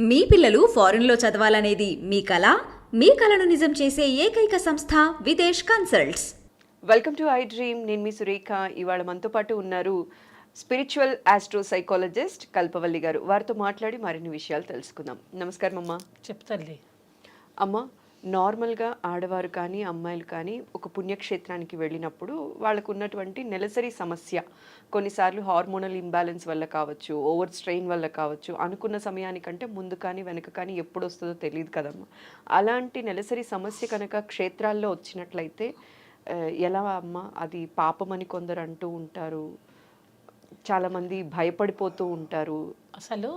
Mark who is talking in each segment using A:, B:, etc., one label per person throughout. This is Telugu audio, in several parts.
A: మీ పిల్లలు ఫారెన్లో చదవాలనేది మీ కల? మీ కలను నిజం చేసే ఏకైక సంస్థ Videsh consults.
B: Welcome to I dream. నేను మీ సురేఖ. ఇవాళ మనతో పాటు ఉన్నారు స్పిరిచువల్ ఆస్ట్రో సైకాలజిస్ట్ కల్పవల్లి గారు. వారితో మాట్లాడి మరిన్ని విషయాలు తెలుసుకుందాం. నమస్కారం అమ్మ.
C: చెప్తాండి
B: అమ్మ, నార్మల్గా ఆడవారు కానీ అమ్మాయిలు కానీ ఒక పుణ్యక్షేత్రానికి వెళ్ళినప్పుడు వాళ్ళకు ఉన్నటువంటి నెలసరి సమస్య, కొన్నిసార్లు హార్మోనల్ ఇంబ్యాలెన్స్ వల్ల కావచ్చు, ఓవర్ స్ట్రెయిన్ వల్ల కావచ్చు, అనుకున్న సమయానికంటే ముందు కానీ వెనక కానీ ఎప్పుడు వస్తుందో తెలియదు కదమ్మా. అలాంటి నెలసరి సమస్య కనుక క్షేత్రాల్లో వచ్చినట్లయితే ఎలా అమ్మ? అది పాపమని కొందరు అంటూ ఉంటారు, చాలామంది భయపడిపోతూ ఉంటారు.
C: అసలు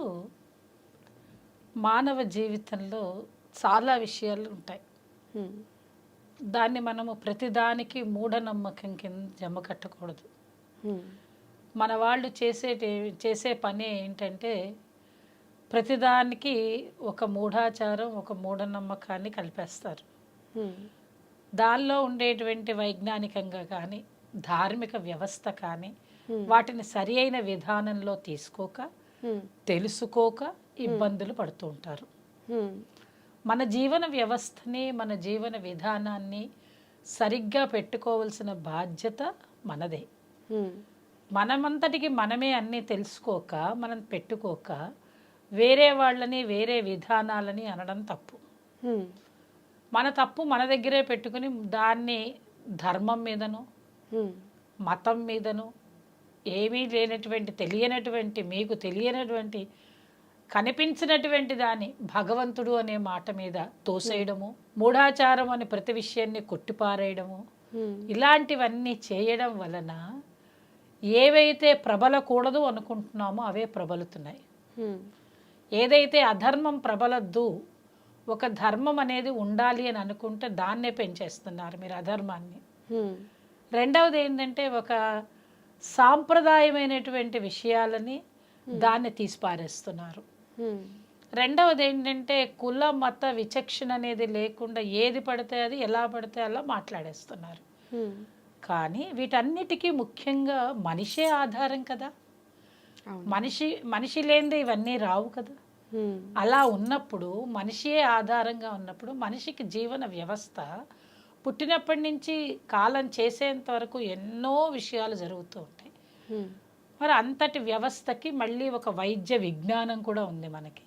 C: మానవ జీవితంలో చాలా విషయాలు ఉంటాయి. దాన్ని మనము ప్రతిదానికి మూఢనమ్మకం కింద జమ కట్టకూడదు. మన వాళ్ళు చేసే పని ఏంటంటే ప్రతిదానికి ఒక మూఢాచారం, ఒక మూఢనమ్మకాన్ని కలిపేస్తారు. దానిలో ఉండేటువంటి వైజ్ఞానికంగా కానీ ధార్మిక వ్యవస్థ కానీ వాటిని సరి అయిన విధానంలో తీసుకోక, తెలుసుకోక ఇబ్బందులు పడుతూ ఉంటారు. మన జీవన వ్యవస్థని, మన జీవన విధానాన్ని సరిగ్గా పెట్టుకోవాల్సిన బాధ్యత మనదే. మనమంతటికి మనమే అన్నీ తెలుసుకోక, మనం పెట్టుకోక వేరే వాళ్ళని, వేరే విధానాలని అనడం తప్పు. మన తప్పు మన దగ్గరే పెట్టుకుని దాన్ని ధర్మం మీదను, మతం మీదను, ఏమీ లేనటువంటి, తెలియనటువంటి, మీకు తెలియనటువంటి, కనిపించినటువంటి దాన్ని భగవంతుడు అనే మాట మీద తోసేయడము, మూఢాచారం అనే ప్రతి విషయాన్ని కొట్టిపారేయడము, ఇలాంటివన్నీ చేయడం వలన ఏవైతే ప్రబలకూడదు అనుకుంటున్నామో అవే ప్రబలుతున్నాయి. ఏదైతే అధర్మం ప్రబలద్దు, ఒక ధర్మం అనేది ఉండాలి అని అనుకుంటే దాన్నే పెంచేస్తున్నారు మీరు, అధర్మాన్ని. రెండవది ఏంటంటే ఒక సాంప్రదాయమైనటువంటి విషయాలని దాన్ని తీసిపారేస్తున్నారు. రెండవది ఏంటంటే కుల మత విచక్షణ అనేది లేకుండా ఏది పడితే అది, ఎలా పడితే అలా మాట్లాడేస్తున్నారు. కానీ వీటన్నిటికీ ముఖ్యంగా మనిషే ఆధారం కదా. మనిషి లేనిదే ఇవన్నీ రావు కదా. అలా ఉన్నప్పుడు, మనిషియే ఆధారంగా ఉన్నప్పుడు, మనిషికి జీవన వ్యవస్థ పుట్టినప్పటి నుంచి కాలం చేసేంత వరకు ఎన్నో విషయాలు జరుగుతూ ఉంటాయి. మరి అంతటి వ్యవస్థకి మళ్ళీ ఒక వైద్య విజ్ఞానం కూడా ఉంది మనకి.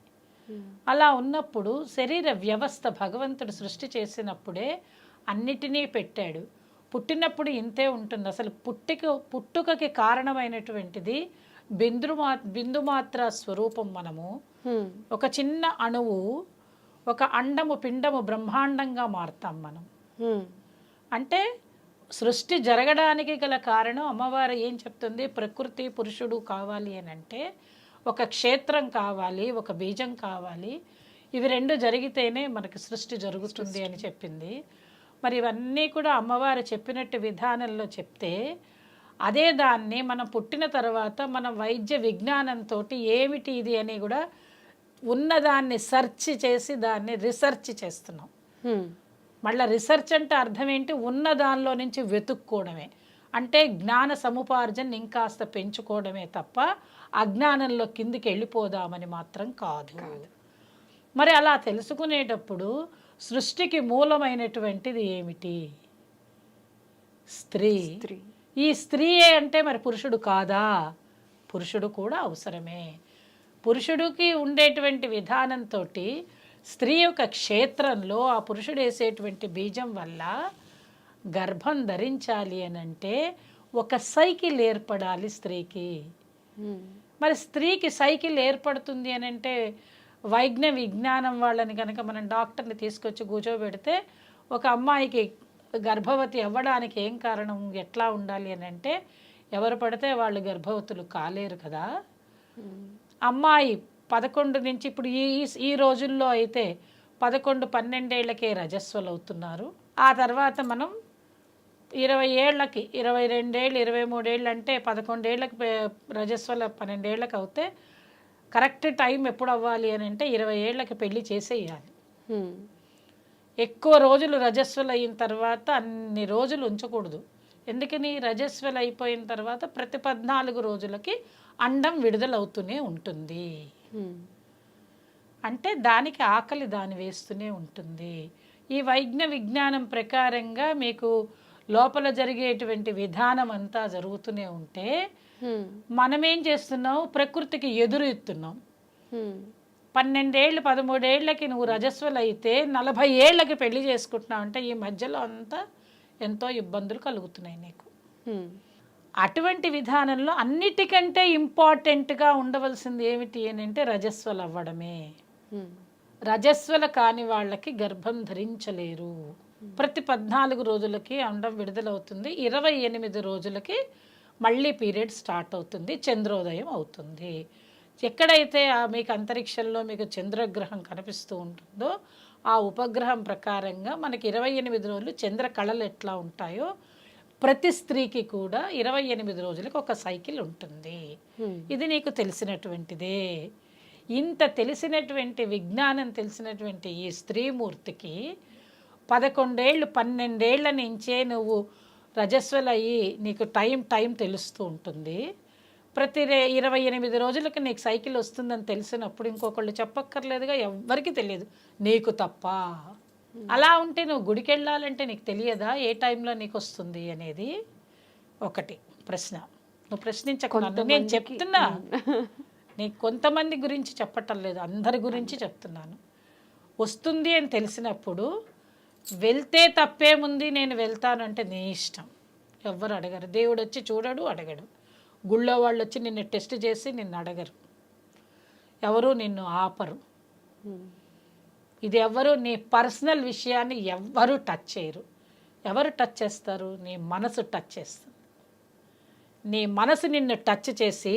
C: అలా ఉన్నప్పుడు శరీర వ్యవస్థ భగవంతుడు సృష్టి చేసినప్పుడే అన్నిటినీ పెట్టాడు. పుట్టినప్పుడు ఇంతే ఉంటుంది. అసలు పుట్టుకకి కారణమైనటువంటిది బిందుమాత్ర స్వరూపం. మనము ఒక చిన్న అణువు, ఒక అండము, పిండము, బ్రహ్మాండంగా మారుతాం మనం. అంటే సృష్టి జరగడానికి గల కారణం అమ్మవారు ఏం చెప్తుంది? ప్రకృతి పురుషుడు కావాలి అని అంటే ఒక క్షేత్రం కావాలి, ఒక బీజం కావాలి. ఇవి రెండు జరిగితేనే మనకి సృష్టి జరుగుతుంది అని చెప్పింది. మరి ఇవన్నీ కూడా అమ్మవారు చెప్పినట్టు విధానంలో చెప్తే, అదే దాన్ని మనం పుట్టిన తర్వాత మన వైద్య విజ్ఞానంతో ఏమిటి ఇది అని కూడా ఉన్నదాన్ని సెర్చ్ చేసి దాన్ని రీసెర్చ్ చేస్తున్నాం. మళ్ళీ రీసెర్చ్ అంటే అర్థం ఏంటి? ఉన్న దానిలో నుంచి వెతుక్కోవడమే. అంటే జ్ఞాన సముపార్జన ఇంకాస్త పెంచుకోవడమే తప్ప అజ్ఞానంలో కిందికి వెళ్ళిపోదామని మాత్రం కాదు. మరి అలా తెలుసుకునేటప్పుడు సృష్టికి మూలమైనటువంటిది ఏమిటి? స్త్రీ. ఈ స్త్రీయే అంటే మరి పురుషుడు కాదా? పురుషుడు కూడా అవసరమే. పురుషుడికి ఉండేటువంటి విధానంతో స్త్రీ యొక్క క్షేత్రంలో ఆ పురుషుడు వేసేటువంటి బీజం వల్ల గర్భం ధరించాలి అని అంటే ఒక సైకిల్ ఏర్పడాలి స్త్రీకి. మరి స్త్రీకి సైకిల్ ఏర్పడుతుంది అని అంటే విజ్ఞానం వాళ్ళని కనుక మనం డాక్టర్ని తీసుకొచ్చి కూర్చోబెడితే ఒక అమ్మాయికి గర్భవతి అవ్వడానికి ఏం కారణం, ఎట్లా ఉండాలి అని అంటే ఎవరు పడితే వాళ్ళు గర్భవతులు కాలేరు కదా. అమ్మాయి 11 నుంచి ఇప్పుడు ఈ రోజుల్లో అయితే 11-12 ఏళ్ళకే రజస్వలు అవుతున్నారు. ఆ తర్వాత మనం 20 ఏళ్ళకి, 22 ఏళ్ళు, 23 ఏళ్ళు అంటే 11 ఏళ్ళకి రజస్వల 12 ఏళ్ళకి అవుతే కరెక్ట్ టైం ఎప్పుడు అవ్వాలి అని అంటే 20 ఏళ్ళకి పెళ్లి చేసేయాలి. ఎక్కువ రోజులు రజస్వలు అయిన తర్వాత అన్ని రోజులు ఉంచకూడదు. ఎందుకని? రజస్వలు అయిపోయిన తర్వాత ప్రతి 14 రోజులకి అండం విడుదలవుతూనే ఉంటుంది. అంటే దానికి ఆకలి దాని వేస్తూనే ఉంటుంది. ఈ విజ్ఞానం ప్రకారంగా మీకు లోపల జరిగేటువంటి విధానం అంతా జరుగుతూనే ఉంటే మనమేం చేస్తున్నాం, ప్రకృతికి ఎదురు ఇస్తున్నాం. 12 ఏళ్ళు 13 ఏళ్ళకి నువ్వు రజస్వలు అయితే 40 ఏళ్ళకి పెళ్లి చేసుకుంటున్నావు అంటే ఈ మధ్యలో అంతా ఎంతో ఇబ్బందులు కలుగుతున్నాయి నీకు. అటువంటి విధానంలో అన్నిటికంటే ఇంపార్టెంట్గా ఉండవలసింది ఏమిటి అని అంటే రజస్వలు అవ్వడమే. రజస్వల కాని వాళ్ళకి గర్భం ధరించలేరు. ప్రతి 14 రోజులకి అండం విడుదలవుతుంది. 28 రోజులకి మళ్ళీ పీరియడ్ స్టార్ట్ అవుతుంది, చంద్రోదయం అవుతుంది. ఎక్కడైతే మీకు అంతరిక్షంలో మీకు చంద్రగ్రహం కనిపిస్తూ ఉంటుందో ఆ ఉపగ్రహం ప్రకారంగా మనకి 28 రోజులు చంద్ర కళలు ఎట్లా ఉంటాయో ప్రతి స్త్రీకి కూడా 28 రోజులకు ఒక సైకిల్ ఉంటుంది. ఇది నీకు తెలిసినటువంటిదే. ఇంత తెలిసినటువంటి విజ్ఞానం తెలిసినటువంటి ఈ స్త్రీమూర్తికి 11 ఏళ్ళు 12 ఏళ్ల నుంచే నువ్వు రజస్వలయ్యి నీకు టైం తెలుస్తూ ఉంటుంది. ప్రతి 28 రోజులకి నీకు సైకిల్ వస్తుందని తెలిసినప్పుడు ఇంకొకళ్ళు చెప్పక్కర్లేదుగా, ఎవ్వరికి తెలియదు నీకు తప్ప. అలా ఉంటే నువ్వు గుడికి వెళ్ళాలంటే నీకు తెలియదా ఏ టైంలో నీకు వస్తుంది అనేది? ఒకటి ప్రశ్న. నువ్వు ప్రశ్నించకుండా నేను చెప్తున్నా, నీకు కొంతమంది గురించి చెప్పటం లేదు, అందరి గురించి చెప్తున్నాను. వస్తుంది అని తెలిసినప్పుడు వెళ్తే తప్పేముంది, నేను వెళ్తానంటే నీ ఇష్టం, ఎవ్వరు అడగరు. దేవుడు వచ్చి చూడడు, అడగడు. గుళ్ళో వాళ్ళు వచ్చి నిన్ను టెస్ట్ చేసి నిన్ను అడగరు, ఎవరు నిన్ను ఆపరు. ఇది ఎవరు నీ పర్సనల్ విషయాన్ని ఎవ్వరూ టచ్ చేయరు. ఎవరు టచ్ చేస్తారు? నీ మనసు టచ్ చేస్తుంది. నీ మనసు నిన్ను టచ్ చేసి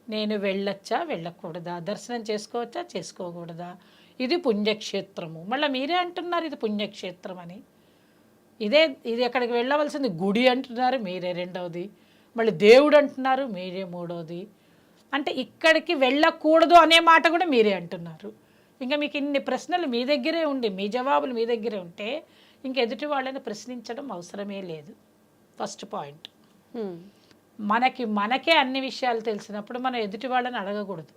C: నేను వెళ్ళొచ్చా వెళ్ళకూడదా, దర్శనం చేసుకోవచ్చా చేసుకోకూడదా, ఇది పుణ్యక్షేత్రము. మళ్ళీ మీరే అంటున్నారు ఇది పుణ్యక్షేత్రం అని. ఇది ఎక్కడికి వెళ్ళవలసింది గుడి అంటున్నారు మీరే రెండవది, మళ్ళీ దేవుడు అంటున్నారు మీరే మూడవది. అంటే ఇక్కడికి వెళ్ళకూడదు అనే మాట కూడా మీరే అంటున్నారు. ఇంకా మీకు ఇన్ని ప్రశ్నలు మీ దగ్గరే ఉండి మీ జవాబులు మీ దగ్గరే ఉంటే ఇంక ఎదుటి వాళ్ళని ప్రశ్నించడం అవసరమే లేదు. First point. మనకే అన్ని విషయాలు తెలిసినప్పుడు మనం ఎదుటి వాళ్ళని అడగకూడదు.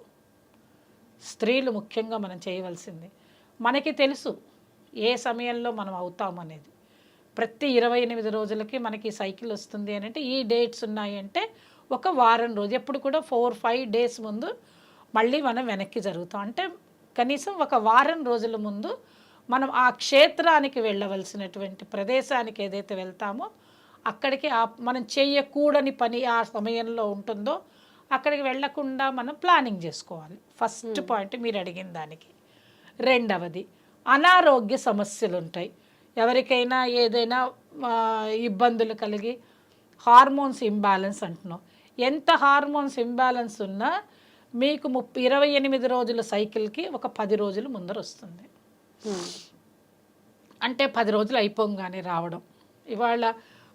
C: స్త్రీలు ముఖ్యంగా మనం చేయవలసింది, మనకి తెలుసు ఏ సమయంలో మనం అవుతామనేది. ప్రతి 28 రోజులకి మనకి సైకిల్ వస్తుంది అని అంటే ఈ డేట్స్ ఉన్నాయంటే ఒక వారం రోజు, ఎప్పుడు కూడా 4-5 డేస్ ముందు మళ్ళీ మనం వెనక్కి జరుగుతాం. అంటే కనీసం ఒక వారం రోజుల ముందు మనం ఆ క్షేత్రానికి వెళ్ళవలసినటువంటి ప్రదేశానికి ఏదైతే వెళ్తామో అక్కడికి మనం చేయకూడని పని ఆ సమయంలో ఉంటుందో అక్కడికి వెళ్ళకుండా మనం ప్లానింగ్ చేసుకోవాలి. ఫస్ట్ పాయింట్ మీరు అడిగిన దానికి. రెండవది, అనారోగ్య సమస్యలు ఉంటాయి. ఎవరికైనా ఏదైనా ఇబ్బందులు కలిగి హార్మోన్స్ ఇంబ్యాలెన్స్ అంటున్నాం. ఎంత హార్మోన్స్ ఇంబ్యాలెన్స్ ఉన్నా మీకు 28 రోజుల సైకిల్కి ఒక 10 రోజులు ముందర వస్తుంది. అంటే 10 రోజులు అయిపోగానే రావడం. ఇవాళ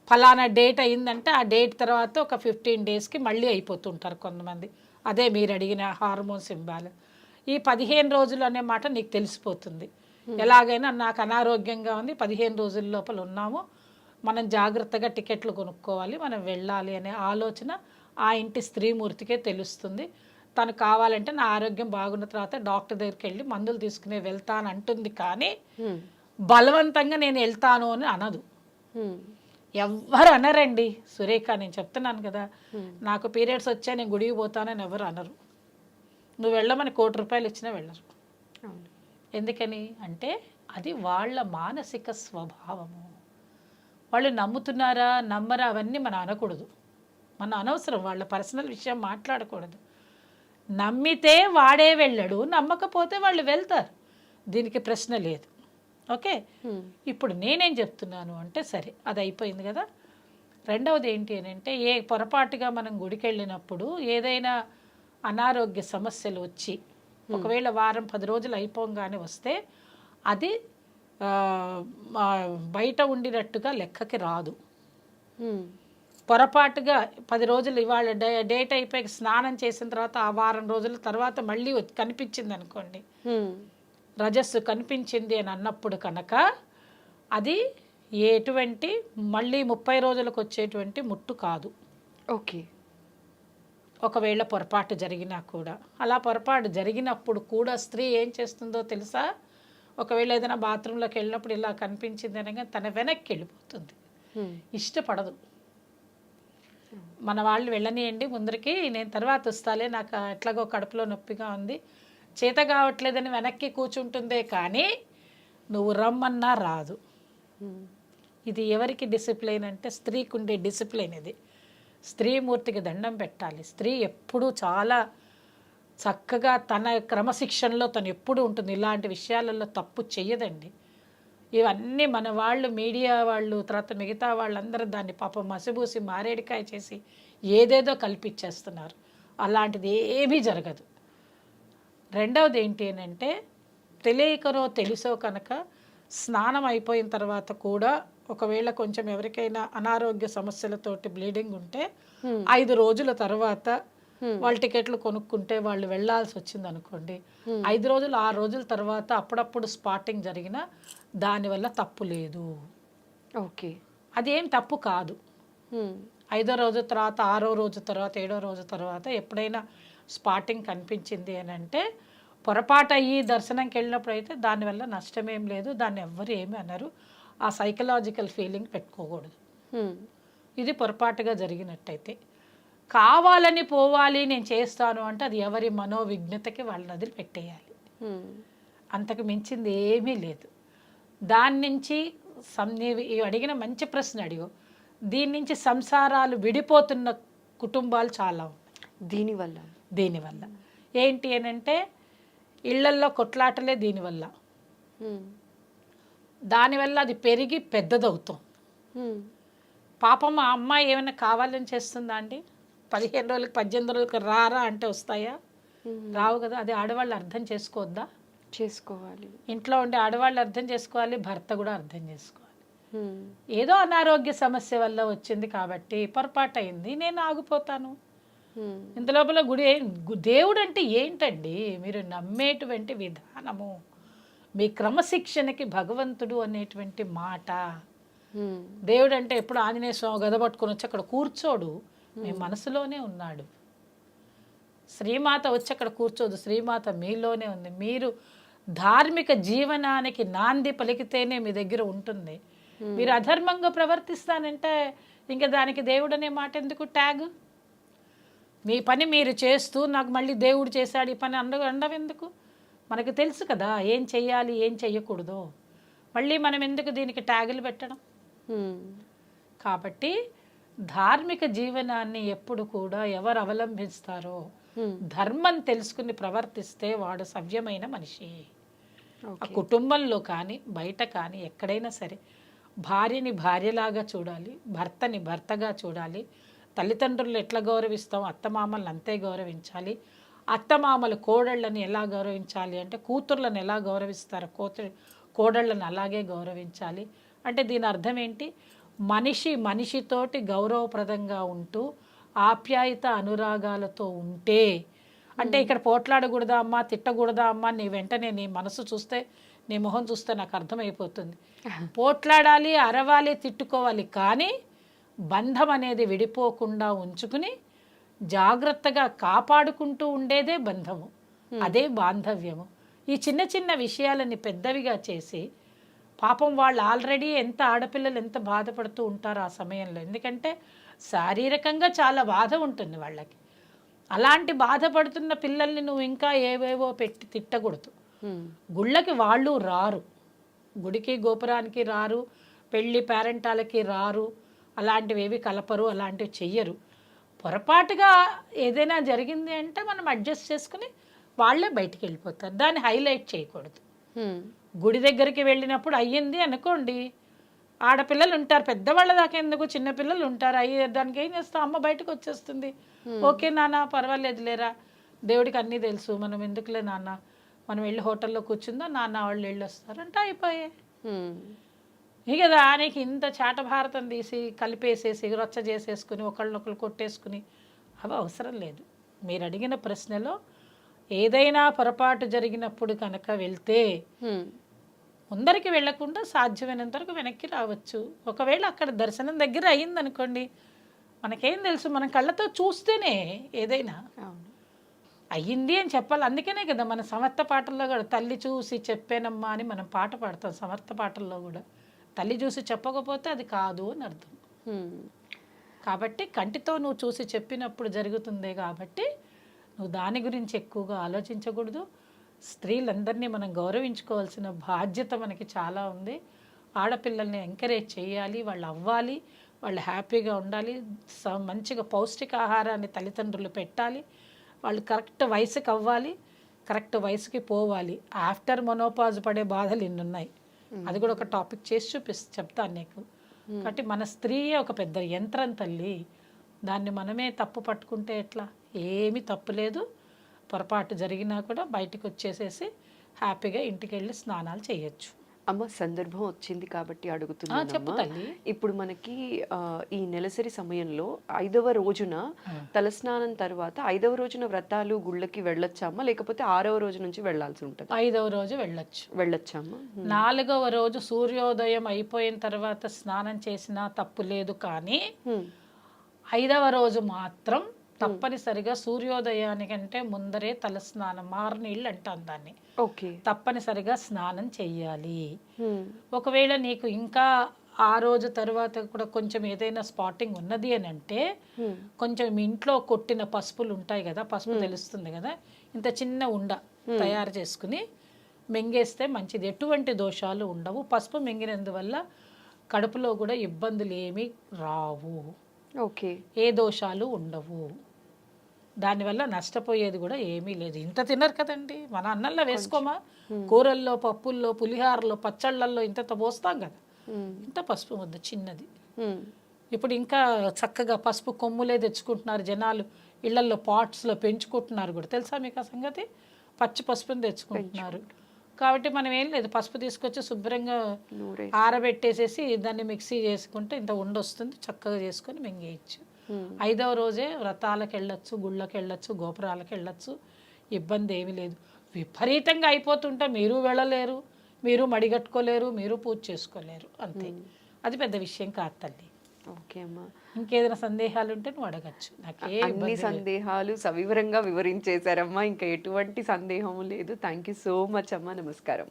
C: ఫలానా డేట్ అయిందంటే ఆ డేట్ తర్వాత ఒక 15 డేస్కి మళ్ళీ అయిపోతుంటారు కొంతమంది. అదే మీరు అడిగిన హార్మోన్స్ ఇంబ్యాలెన్స్. ఈ 15 రోజులు అనే మాట నీకు తెలిసిపోతుంది. ఎలాగైనా నాకు అనారోగ్యంగా ఉంది, 15 రోజుల లోపల ఉన్నాము, మనం జాగ్రత్తగా టికెట్లు కొనుక్కోవాలి, మనం వెళ్ళాలి అనే ఆలోచన ఆ ఇంటి స్త్రీమూర్తికే తెలుస్తుంది. తను కావాలంటే నా ఆరోగ్యం బాగున్న తర్వాత డాక్టర్ దగ్గరికి వెళ్ళి మందులు తీసుకునే వెళ్తాను అంటుంది, కానీ బలవంతంగా నేను వెళ్తాను అని అనదు. ఎవ్వరు అనరండి సురేఖ, నేను చెప్తున్నాను కదా, నాకు పీరియడ్స్ వచ్చా నేను గుడికి పోతానని ఎవరు అనరు. నువ్వు వెళ్ళమని ₹1,00,00,000 ఇచ్చినా వెళ్ళరు. ఎందుకని అంటే అది వాళ్ళ మానసిక స్వభావము. వాళ్ళు నమ్ముతున్నారా నమ్మరా అవన్నీ మనం అనకూడదు, మన అనవసరం. వాళ్ళ పర్సనల్ విషయం మాట్లాడకూడదు. నమ్మితే వాడే వెళ్ళడు, నమ్మకపోతే వాళ్ళు వెళ్తారు, దీనికి ప్రశ్న లేదు. ఓకే, ఇప్పుడు నేనేం చెప్తున్నాను అంటే సరే అది అయిపోయింది కదా. రెండవది ఏంటి అని అంటే పొరపాటుగా మనం గుడికి వెళ్ళినప్పుడు ఏదైనా అనారోగ్య సమస్యలు వచ్చి ఒకవేళ వారం 10 రోజులు అయిపోగానే వస్తే అది బయట ఉండినట్టుగా లెక్కకి రాదు. పొరపాటుగా 10 రోజులు ఇవాళ డేట్ అయిపోయి స్నానం చేసిన తర్వాత ఆ వారం రోజుల తర్వాత మళ్ళీ కనిపించింది అనుకోండి, రజస్సు కనిపించింది అని అన్నప్పుడు కనుక అది ఎటువంటి మళ్ళీ 30 రోజులకు వచ్చేటువంటి ముట్టు కాదు.
B: ఓకే
C: ఒకవేళ పొరపాటు జరిగినా కూడా, అలా పొరపాటు జరిగినప్పుడు కూడా స్త్రీ ఏం చేస్తుందో తెలుసా? ఒకవేళ ఏదైనా బాత్రూంలోకి వెళ్ళినప్పుడు ఇలా కనిపించింది అనగా తన వెనక్కి వెళ్ళిపోతుంది, ఇష్టపడదు. మన వాళ్ళు వెళ్ళనియండి ముందరికి, నేను తర్వాత వస్తాలే, నాకు ఎట్లాగో కడుపులో నొప్పిగా ఉంది, చేత కావట్లేదని వెనక్కి కూర్చుంటుందే కానీ నువ్వు రమ్మన్నా రాదు. ఇది ఎవరికి డిసిప్లైన్ అంటే స్త్రీకి ఉండే డిసిప్లైన్ ఇది. స్త్రీమూర్తికి దండం పెట్టాలి. స్త్రీ ఎప్పుడూ చాలా చక్కగా తన క్రమశిక్షణలో తను ఎప్పుడు ఉంటుంది. ఇలాంటి విషయాలలో తప్పు చెయ్యదండి. ఇవన్నీ మన వాళ్ళు, మీడియా వాళ్ళు, తర్వాత మిగతా వాళ్ళందరూ దాన్ని పాపం మసిబూసి మారేడికాయ చేసి ఏదేదో కల్పించేస్తున్నారు. అలాంటిది ఏమీ జరగదు. రెండవది ఏంటి అంటే, తెలియకనో తెలుసో కనుక స్నానం అయిపోయిన తర్వాత కూడా ఒకవేళ కొంచెం ఎవరికైనా అనారోగ్య సమస్యలతోటి బ్లీడింగ్ ఉంటే 5 రోజుల తర్వాత వాళ్ళ టికెట్లు కొనుక్కుంటే వాళ్ళు వెళ్ళాల్సి వచ్చింది అనుకోండి, 5 రోజులు 6 రోజుల తర్వాత అప్పుడప్పుడు స్పాటింగ్ జరిగినా దానివల్ల తప్పు లేదు.
B: ఓకే,
C: అదేం తప్పు కాదు. 5వ రోజు తర్వాత 6వ రోజు తర్వాత 7వ రోజు తర్వాత ఎప్పుడైనా స్పాటింగ్ కనిపించింది అని అంటే పొరపాటు అయ్యి దర్శనంకి వెళ్ళినప్పుడు అయితే దానివల్ల నష్టమేం లేదు, దాన్ని ఎవ్వరు ఏమి అన్నారు. ఆ సైకలాజికల్ ఫీలింగ్ పెట్టుకోకూడదు. ఇది పొరపాటుగా జరిగినట్టయితే. కావాలని పోవాలి నేను చేస్తాను అంటే అది ఎవరి మనోవిఘ్నతకి వాళ్ళని వదిలి పెట్టేయాలి. అంతకు మించింది ఏమీ లేదు. దాని నుంచి నీవు అడిగిన మంచి ప్రశ్న అడిగో. దీని నుంచి సంసారాలు విడిపోతున్న కుటుంబాలు చాలా ఉన్నాయి దీనివల్ల. ఏంటి అని అంటే ఇళ్లల్లో కొట్లాటలే దీనివల్ల. దానివల్ల అది పెరిగి పెద్దదవుతాం. పాపం ఆ అమ్మాయి ఏమైనా కావాలని చేస్తుందా అండి? 15 రోజులకి 18 రోజులకి రారా అంటే వస్తాయా? రావు కదా. అది ఆడవాళ్ళు అర్థం చేసుకోవద్దా?
B: చేసుకోవాలి.
C: ఇంట్లో ఉండే ఆడవాళ్ళు అర్థం చేసుకోవాలి, భర్త కూడా అర్థం చేసుకోవాలి. ఏదో అనారోగ్య సమస్య వల్ల వచ్చింది కాబట్టి పొరపాటు అయింది, నేను ఆగిపోతాను. ఇంతలోపల దేవుడు అంటే ఏంటండి? మీరు నమ్మేటువంటి విధానము, మీ క్రమశిక్షణకి భగవంతుడు అనేటువంటి మాట. దేవుడు అంటే ఎప్పుడు ఆంజనేయ స్వామి గద పట్టుకొని వచ్చి అక్కడ కూర్చోడు, మీ మనసులోనే ఉన్నాడు. శ్రీమాత వచ్చి అక్కడ కూర్చోదు, శ్రీమాత మీలోనే ఉంది. మీరు ధార్మిక జీవనానికి నాంది పలికితేనే మీ దగ్గర ఉంటుంది. మీరు అధర్మంగా ప్రవర్తిస్తానంటే ఇంకా దానికి దేవుడు అనే మాట ఎందుకు ట్యాగ్? మీ పని మీరు చేస్తూ నాకు మళ్ళీ దేవుడు చేశాడు ఈ పని అండవు ఎందుకు? మనకు తెలుసు కదా ఏం చెయ్యాలి ఏం చెయ్యకూడదు. మళ్ళీ మనం ఎందుకు దీనికి ట్యాగులు పెట్టడం? కాబట్టి ధార్మిక జీవనాన్ని ఎప్పుడు కూడా ఎవరు అవలంబిస్తారో ధర్మం తెలుసుకుని ప్రవర్తిస్తే వాడు సవ్యమైన మనిషి. ఆ కుటుంబంలో కానీ బయట కానీ ఎక్కడైనా సరే భార్యని భార్యలాగా చూడాలి, భర్తని భర్తగా చూడాలి. తల్లిదండ్రులు ఎట్లా గౌరవిస్తాం అత్తమామలను అంతే గౌరవించాలి. అత్తమామలు కోడళ్ళని ఎలా గౌరవించాలి అంటే కూతుర్లను ఎలా గౌరవిస్తారో కోడళ్ళని అలాగే గౌరవించాలి. అంటే దీని అర్థం ఏంటి? మనిషితోటి గౌరవప్రదంగా ఉంటూ ఆప్యాయత అనురాగాలతో ఉంటే, అంటే ఇక్కడ పోట్లాడకూడదా అమ్మా, తిట్టకూడదా అమ్మా, నీ వెంటనే నీ మనసు చూస్తే నీ మొహం చూస్తే నాకు అర్థమైపోతుంది. పోట్లాడాలి, అరవాలి, తిట్టుకోవాలి, కానీ బంధం అనేది విడిపోకుండా ఉంచుకుని జాగ్రత్తగా కాపాడుకుంటూ ఉండేదే బంధము, అదే బాంధవ్యము. ఈ చిన్న చిన్న విషయాలని పెద్దవిగా చేసి పాపం వాళ్ళు ఆల్రెడీ ఆడపిల్లలు ఎంత బాధపడుతూ ఉంటారో ఆ సమయంలో. ఎందుకంటే శారీరకంగా చాలా బాధ ఉంటుంది వాళ్ళకి. అలాంటి బాధపడుతున్న పిల్లల్ని నువ్వు ఇంకా ఏవేవో పెట్టి తిట్టకూడదు. గుళ్ళకి వాళ్ళు రారు, గుడికి గోపురానికి రారు, పెళ్ళి పేరెంటాలకి రారు, అలాంటివి ఏవి కలపరు, అలాంటివి చెయ్యరు. పొరపాటుగా ఏదైనా జరిగింది అంటే మనం అడ్జస్ట్ చేసుకుని వాళ్ళే బయటికి వెళ్ళిపోతారు. దాన్ని హైలైట్ చేయకూడదు. గుడి దగ్గరికి వెళ్ళినప్పుడు అయ్యింది అనుకోండి, ఆడపిల్లలు ఉంటారు, పెద్దవాళ్ళ దాకా ఎందుకు, చిన్నపిల్లలు ఉంటారు, దానికి ఏం చేస్తాం, అమ్మ బయటకు వచ్చేస్తుంది. ఓకే నాన్న పర్వాలేదు లేరా, దేవుడికి అన్నీ తెలుసు, మనం ఎందుకులే నాన్న, మనం వెళ్ళి హోటల్లో కూర్చుందా, నాన్న వాళ్ళు వెళ్ళి వస్తారంటే అయిపోయే. ఇక దానికి ఇంత చాటభారతం తీసి కలిపేసేసి రచ్చ చేసేసుకుని ఒకళ్ళనొకళ్ళు కొట్టేసుకుని అవి అవసరం లేదు. మీరు అడిగిన ప్రశ్నలో ఏదైనా పొరపాటు జరిగినప్పుడు కనుక వెళ్తే ముందరికి వెళ్లకుండా సాధ్యమైనంత వరకు వెనక్కి రావచ్చు. ఒకవేళ అక్కడ దర్శనం దగ్గర అయ్యిందనుకోండి, మనకేం తెలుసు, మన కళ్ళతో చూస్తేనే ఏదైనా
B: అవును.
C: అయ్యింది అని చెప్పాలి. అందుకనే కదా మన సమర్థ పాటల్లో కూడా తల్లి చూసి చెప్పానమ్మా అని మనం పాట పాడతాం సమర్థ పాటల్లో కూడా. తల్లి చూసి చెప్పకపోతే అది కాదు అని అర్థం.
B: హ్మ్.
C: కాబట్టి కంటితో నువ్వు చూసి చెప్పినప్పుడు జరుగుతుంది కాబట్టి నువ్వు దాని గురించి ఎక్కువగా ఆలోచించకూడదు. స్త్రీలందరినీ మనం గౌరవించుకోవాల్సిన బాధ్యత మనకి చాలా ఉంది. ఆడపిల్లల్ని ఎంకరేజ్ చేయాలి, వాళ్ళు అవ్వాలి, వాళ్ళు హ్యాపీగా ఉండాలి, మంచిగా పౌష్టికాహారాన్ని తల్లిదండ్రులు పెట్టాలి, వాళ్ళు కరెక్ట్ వయసుకి అవ్వాలి, కరెక్ట్ వయసుకి పోవాలి. ఆఫ్టర్ మొనోపాజ్ పడే బాధలు ఇన్ని ఉన్నాయి. అది కూడా ఒక టాపిక్ చేసి చెప్తాను నీకు. కాబట్టి మన స్త్రీయే ఒక పెద్ద యంత్రం తల్లి. దాన్ని మనమే తప్పు పట్టుకుంటే ఎట్లా? ఏమీ తప్పు లేదు. పొరపాటు జరిగినా కూడా బయటకు వచ్చేసేసి హ్యాపీగా ఇంటికి వెళ్ళి స్నానాలు చేయొచ్చు.
B: అమ్మ, సందర్భం వచ్చింది కాబట్టి
C: చెప్పు
B: అడుగుతున్నాను.
C: తల్లి.
B: ఇప్పుడు మనకి ఈ నెలసరి సమయంలో 5వ రోజున తలస్నానం తర్వాత 5వ రోజున వ్రతాలు గుళ్ళకి వెళ్ళొచ్చామా, లేకపోతే 6వ రోజు నుంచి వెళ్ళాల్సి ఉంటుంది?
C: 5వ రోజు వెళ్ళొచ్చు.
B: వెళ్ళొచ్చామా?
C: 4వ రోజు సూర్యోదయం అయిపోయిన తర్వాత స్నానం చేసినా తప్పు లేదు. కానీ 5వ రోజు మాత్రం తప్పనిసరిగా సూర్యోదయానికంటే ముందరే తలస్నానం, మారునీళ్ళు అంటాం దాన్ని,
B: ఓకే,
C: తప్పనిసరిగా స్నానం చెయ్యాలి. ఒకవేళ నీకు ఇంకా ఆ రోజు తర్వాత కూడా కొంచెం ఏదైనా స్పాటింగ్ ఉన్నది అని అంటే కొంచెం మీ ఇంట్లో కొట్టిన పసుపులు ఉంటాయి కదా, పసుపు తెలుస్తుంది కదా, ఇంత చిన్న ఉండ తయారు చేసుకుని మింగేస్తే మంచిది. ఎటువంటి దోషాలు ఉండవు. పసుపు మింగినందువల్ల కడుపులో కూడా ఇబ్బందులు ఏమీ రావు.
B: ఓకే,
C: ఏ దోషాలు ఉండవు. దానివల్ల నష్టపోయేది కూడా ఏమీ లేదు. ఇంత తినరు కదండి, మన అన్నంలో వేసుకోమా, కూరల్లో, పప్పుల్లో, పులిహారలో, పచ్చళ్ళల్లో ఇంత పోస్తాం కదా, ఇంత పసుపు ముద్ద చిన్నది. ఇప్పుడు ఇంకా చక్కగా పసుపు కొమ్ములే తెచ్చుకుంటున్నారు జనాలు, ఇళ్లల్లో పాట్స్లో పెంచుకుంటున్నారు కూడా. తెలుసా మీకు ఆ సంగతి? పచ్చి పసుపుని తెచ్చుకుంటున్నారు. కాబట్టి మనం ఏం లేదు, పసుపు తీసుకొచ్చి శుభ్రంగా ఆరబెట్టేసేసి దాన్ని మిక్సీ చేసుకుంటే ఇంత ఉండొస్తుంది, చక్కగా చేసుకొని మింగేయచ్చు. 5వ రోజే వ్రతాలకు వెళ్ళొచ్చు, గుళ్ళకి వెళ్ళొచ్చు, గోపురాలకు వెళ్ళొచ్చు, ఇబ్బంది ఏమీ లేదు. విపరీతంగా అయిపోతుంటే మీరు వెళ్ళలేరు, మీరు మడిగట్టుకోలేరు, మీరు పూజ చేసుకోలేరు, అంతే. అది పెద్ద విషయం కాదు తల్లి.
B: ఓకే అమ్మా,
C: ఇంకేదైనా సందేహాలు ఉంటే నువ్వు అడగచ్చు.
B: అన్ని సందేహాలు సవివరంగా వివరించేశారమ్మా. ఇంకా ఎటువంటి సందేహము లేదు. థ్యాంక్ యూ సో మచ్ అమ్మా. నమస్కారం.